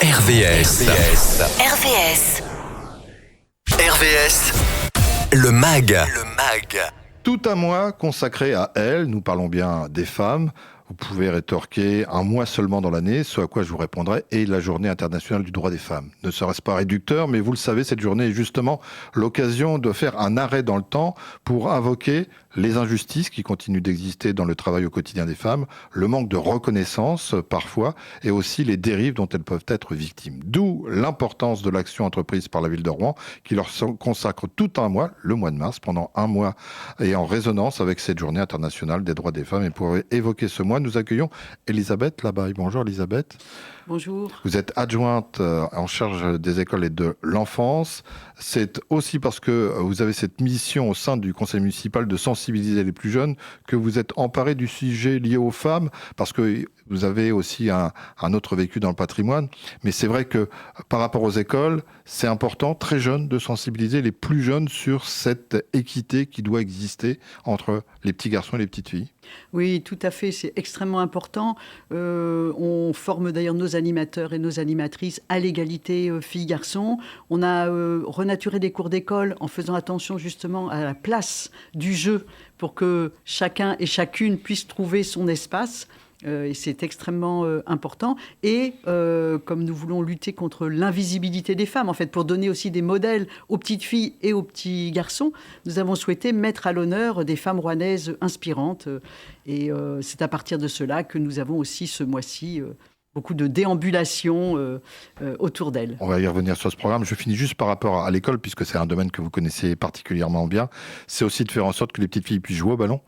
RVS. RVS. RVS. Le MAG. Tout un mois consacré à elles, nous parlons bien des femmes. Vous pouvez rétorquer un mois seulement dans l'année, ce à quoi je vous répondrai, et la journée internationale du droit des femmes. Ne serait-ce pas réducteur, mais vous le savez, cette journée est justement l'occasion de faire un arrêt dans le temps pour invoquer les injustices qui continuent d'exister dans le travail au quotidien des femmes, le manque de reconnaissance parfois, et aussi les dérives dont elles peuvent être victimes. D'où l'importance de l'action entreprise par la ville de Rouen, qui leur consacre tout un mois, le mois de mars, pendant un mois, et en résonance avec cette journée internationale des droits des femmes. Et pour évoquer ce mois, nous accueillons Elisabeth Labaille. Bonjour Elisabeth. Bonjour. Vous êtes adjointe en charge des écoles et de l'enfance. C'est aussi parce que vous avez cette mission au sein du conseil municipal de sensibiliser les plus jeunes que vous êtes emparée du sujet lié aux femmes, parce que vous avez aussi un autre vécu dans le patrimoine. Mais c'est vrai que par rapport aux écoles, c'est important, très jeune, de sensibiliser les plus jeunes sur cette équité qui doit exister entre les petits garçons et les petites filles. Oui, tout à fait, c'est extrêmement important. On forme d'ailleurs nos animateurs et nos animatrices à l'égalité filles-garçons. On a renaturé des cours d'école en faisant attention justement à la place du jeu pour que chacun et chacune puisse trouver son espace. Et c'est extrêmement important. Et comme nous voulons lutter contre l'invisibilité des femmes, en fait, pour donner aussi des modèles aux petites filles et aux petits garçons, nous avons souhaité mettre à l'honneur des femmes rouennaises inspirantes. Et c'est à partir de cela que nous avons aussi ce mois-ci beaucoup de déambulations autour d'elles. On va y revenir sur ce programme. Je finis juste par rapport à l'école, puisque c'est un domaine que vous connaissez particulièrement bien. C'est aussi de faire en sorte que les petites filles puissent jouer au ballon,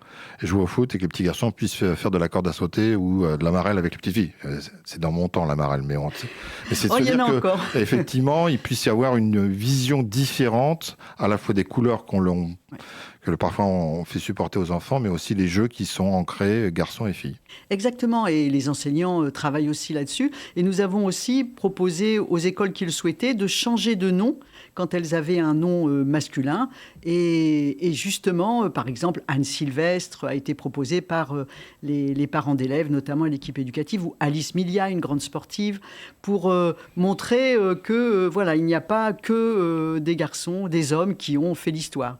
et jouer au foot, et que les petits garçons puissent faire de la corde à sauter ou de la marelle avec les petites filles. C'est dans mon temps, la marelle, mais c'est de se dire que, effectivement, il puisse y avoir une vision différente, à la fois des couleurs que parfois on fait supporter aux enfants, mais aussi les jeux qui sont ancrés garçons et filles. Exactement, et les enseignants travaillent aussi là-dessus. Et nous avons aussi proposé aux écoles qui le souhaitaient de changer de nom quand elles avaient un nom masculin. Et justement, par exemple, Anne Sylvestre a été proposée par les parents d'élèves, notamment l'équipe éducative, ou Alice Milia, une grande sportive, pour montrer que voilà, il n'y a pas que des garçons, des hommes qui ont fait l'histoire.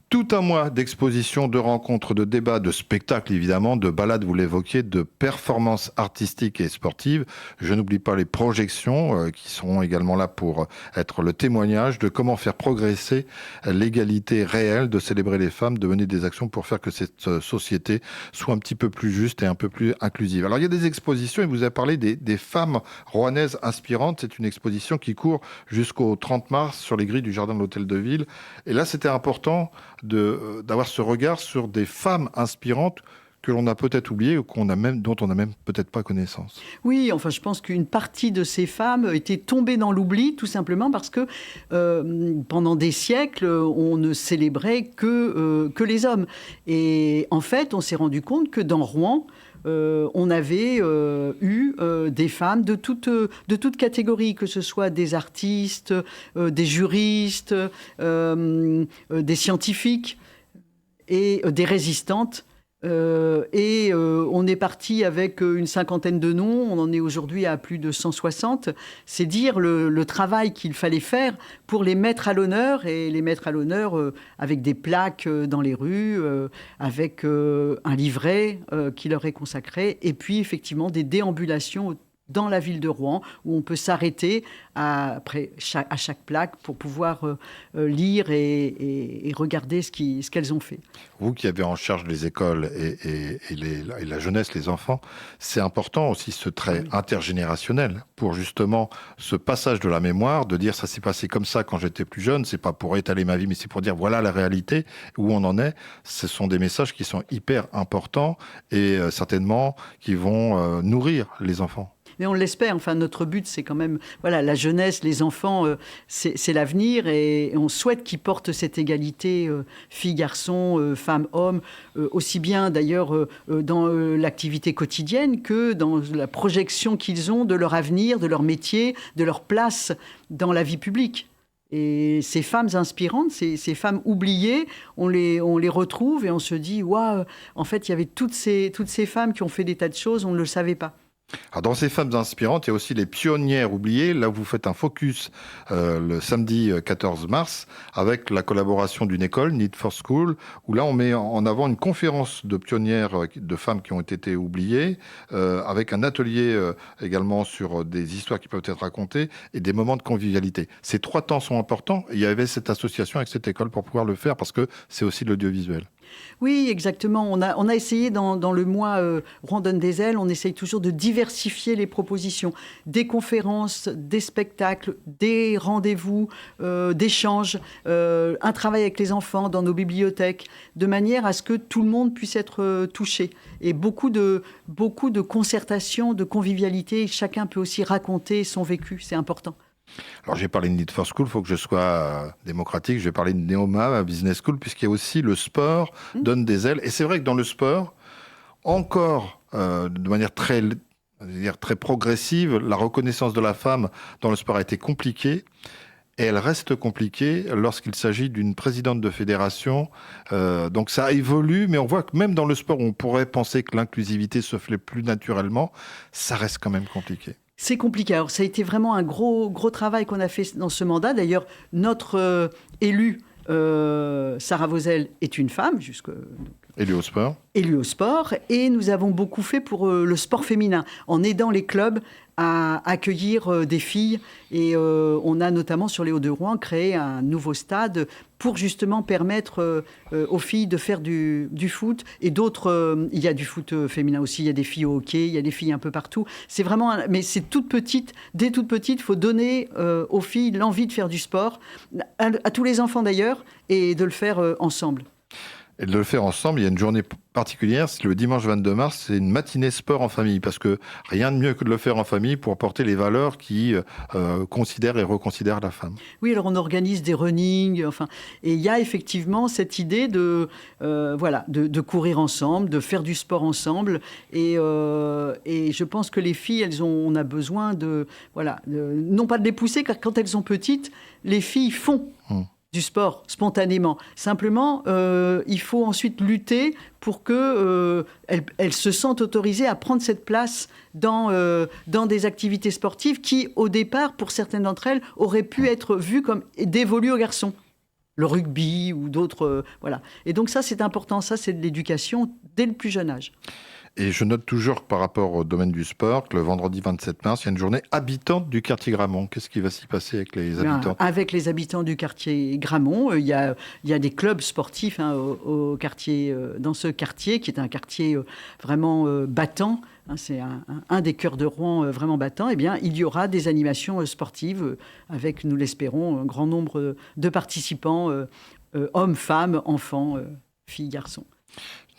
Tout un mois d'expositions, de rencontres, de débats, de spectacles évidemment, de balades, vous l'évoquiez, de performances artistiques et sportives. Je n'oublie pas les projections qui seront également là pour être le témoignage de comment faire progresser l'égalité réelle, de célébrer les femmes, de mener des actions pour faire que cette société soit un petit peu plus juste et un peu plus inclusive. Alors il y a des expositions et vous avez parlé des femmes rouennaises inspirantes. C'est une exposition qui court jusqu'au 30 mars sur les grilles du jardin de l'Hôtel de Ville. Et là c'était important d'avoir ce regard sur des femmes inspirantes que l'on a peut-être oubliées ou dont on n'a même peut-être pas connaissance. Oui, enfin, je pense qu'une partie de ces femmes étaient tombées dans l'oubli, tout simplement parce que pendant des siècles, on ne célébrait que les hommes. Et en fait, on s'est rendu compte que dans Rouen, on avait eu des femmes de toute catégorie, que ce soit des artistes, des juristes, des scientifiques et des résistantes. On est parti avec une cinquantaine de noms, on en est aujourd'hui à plus de 160. C'est dire le travail qu'il fallait faire pour les mettre à l'honneur, et les mettre à l'honneur avec des plaques dans les rues, avec un livret qui leur est consacré, et puis effectivement des déambulations dans la ville de Rouen, où on peut s'arrêter à chaque plaque pour pouvoir lire et regarder ce qu'elles ont fait. Vous qui avez en charge les écoles et la jeunesse, les enfants, c'est important aussi ce trait intergénérationnel pour justement ce passage de la mémoire, de dire ça s'est passé comme ça quand j'étais plus jeune, c'est pas pour étaler ma vie, mais c'est pour dire voilà la réalité, où on en est. Ce sont des messages qui sont hyper importants et certainement qui vont nourrir les enfants. Mais on l'espère. Enfin, notre but, c'est quand même, voilà, la jeunesse, les enfants, c'est l'avenir, et on souhaite qu'ils portent cette égalité filles-garçons, femmes-hommes, aussi bien d'ailleurs dans l'activité quotidienne que dans la projection qu'ils ont de leur avenir, de leur métier, de leur place dans la vie publique. Et ces femmes inspirantes, ces femmes oubliées, on les retrouve et on se dit, waouh, en fait, il y avait toutes ces femmes qui ont fait des tas de choses, on ne le savait pas. Alors dans ces femmes inspirantes, il y a aussi les pionnières oubliées. Là, vous faites un focus le samedi 14 mars avec la collaboration d'une école, Need for School, où là, on met en avant une conférence de pionnières de femmes qui ont été oubliées, avec un atelier également sur des histoires qui peuvent être racontées et des moments de convivialité. Ces 3 temps sont importants. Il y avait cette association avec cette école pour pouvoir le faire parce que c'est aussi l'audiovisuel. Oui, exactement. On a essayé dans le mois Rouen donne des ailes, on essaye toujours de diversifier les propositions. Des conférences, des spectacles, des rendez-vous, d'échanges, un travail avec les enfants dans nos bibliothèques, de manière à ce que tout le monde puisse être touché. Et beaucoup de concertation, de convivialité. Chacun peut aussi raconter son vécu, c'est important. Alors j'ai parlé de Need for School, il faut que je sois démocratique, je vais parler de Neoma, Business School, puisqu'il y a aussi le sport donne des ailes. Et c'est vrai que dans le sport, encore de manière très progressive, la reconnaissance de la femme dans le sport a été compliquée. Et elle reste compliquée lorsqu'il s'agit d'une présidente de fédération. Donc ça évolue, mais on voit que même dans le sport, on pourrait penser que l'inclusivité se fait plus naturellement. Ça reste quand même compliqué. C'est compliqué. Alors, ça a été vraiment un gros travail qu'on a fait dans ce mandat. D'ailleurs, notre élue, Sarah Vauzel, est une femme, Élue au sport. Élue au sport. Et nous avons beaucoup fait pour le sport féminin, en aidant les clubs à accueillir des filles. Et on a notamment, sur les Hauts-de-Rouen, créé un nouveau stade pour justement permettre aux filles de faire du foot. Et d'autres, il y a du foot féminin aussi, il y a des filles au hockey, il y a des filles un peu partout. C'est vraiment, mais c'est toute petite. Dès toute petite, il faut donner aux filles l'envie de faire du sport, à tous les enfants d'ailleurs, et de le faire ensemble. Et de le faire ensemble, il y a une journée particulière, c'est le dimanche 22 mars, c'est une matinée sport en famille, parce que rien de mieux que de le faire en famille pour porter les valeurs qui considèrent et reconsidèrent la femme. Oui, alors on organise des running, et il y a effectivement cette idée de courir ensemble, de faire du sport ensemble, et je pense que les filles, on a besoin non pas de les pousser, car quand elles sont petites, les filles font du sport spontanément. Simplement, il faut ensuite lutter pour qu'elles se sentent autorisées à prendre cette place dans des activités sportives qui, au départ, pour certaines d'entre elles, auraient pu être vues comme dévolues aux garçons. Le rugby ou d'autres... voilà. Et donc ça, c'est important. Ça, c'est de l'éducation dès le plus jeune âge. Et je note toujours que par rapport au domaine du sport, que le vendredi 27 mars, il y a une journée habitante du quartier Gramont. Qu'est-ce qui va s'y passer avec les habitants ? Avec les habitants du quartier Gramont, il y a des clubs sportifs au quartier, dans ce quartier, qui est un quartier vraiment battant. C'est un des cœurs de Rouen vraiment battant. Eh bien, il y aura des animations sportives avec, nous l'espérons, un grand nombre de participants, hommes, femmes, enfants, filles, garçons.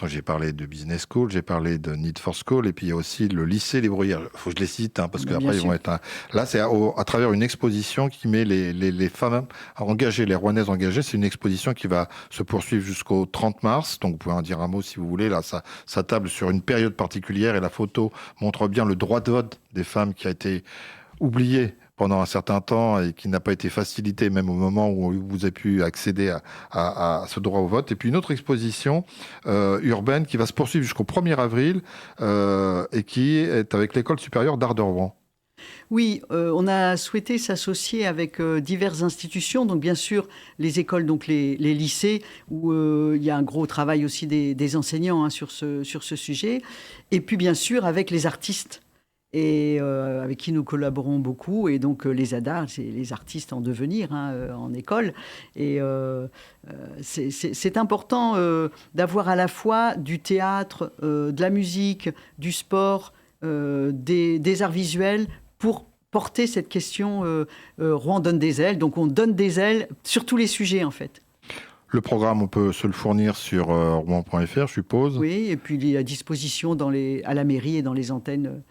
J'ai parlé de Business School, j'ai parlé de Need for School, et puis il y a aussi le lycée Les Bruyères. Il faut que je les cite, parce qu'après ils vont être... Là, c'est à travers une exposition qui met les femmes engagées, les Rouennaises engagées. C'est une exposition qui va se poursuivre jusqu'au 30 mars. Donc vous pouvez en dire un mot si vous voulez. Là, ça table sur une période particulière, et la photo montre bien le droit de vote des femmes qui a été oublié pendant un certain temps et qui n'a pas été facilité même au moment où vous avez pu accéder à ce droit au vote. Et puis une autre exposition urbaine qui va se poursuivre jusqu'au 1er avril et qui est avec l'École supérieure d'art de Rouen. Oui, on a souhaité s'associer avec diverses institutions, donc bien sûr les écoles, donc les lycées, où il y a un gros travail aussi des enseignants sur ce sujet, et puis bien sûr avec les artistes, et avec qui nous collaborons beaucoup, et donc les ADA, c'est les artistes en devenir en école, et c'est important d'avoir à la fois du théâtre, de la musique, du sport, des arts visuels pour porter cette question Rouen donne des ailes. Donc on donne des ailes sur tous les sujets en fait. Le programme, on peut se le fournir sur rouen.fr, je suppose. Oui, et puis il est à disposition à la mairie et dans les antennes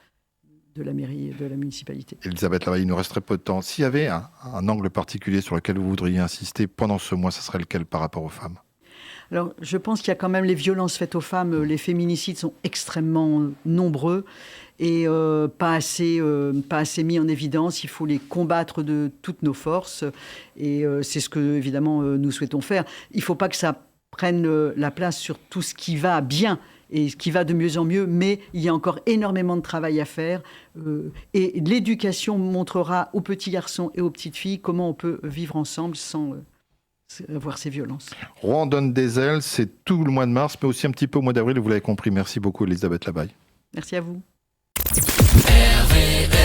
de la mairie et de la municipalité. Elisabeth Lavaille, il nous reste très peu de temps. S'il y avait un angle particulier sur lequel vous voudriez insister pendant ce mois, ça serait lequel par rapport aux femmes ? Alors, je pense qu'il y a quand même les violences faites aux femmes. Les féminicides sont extrêmement nombreux et pas assez mis en évidence. Il faut les combattre de toutes nos forces. Et c'est ce que, évidemment, nous souhaitons faire. Il ne faut pas que ça prenne la place sur tout ce qui va bien. et ce qui va de mieux en mieux, mais il y a encore énormément de travail à faire. Et l'éducation montrera aux petits garçons et aux petites filles comment on peut vivre ensemble sans avoir ces violences. Rouen donne des ailes, c'est tout le mois de mars, mais aussi un petit peu au mois d'avril, vous l'avez compris. Merci beaucoup Elisabeth Labaye. Merci à vous. RVVS.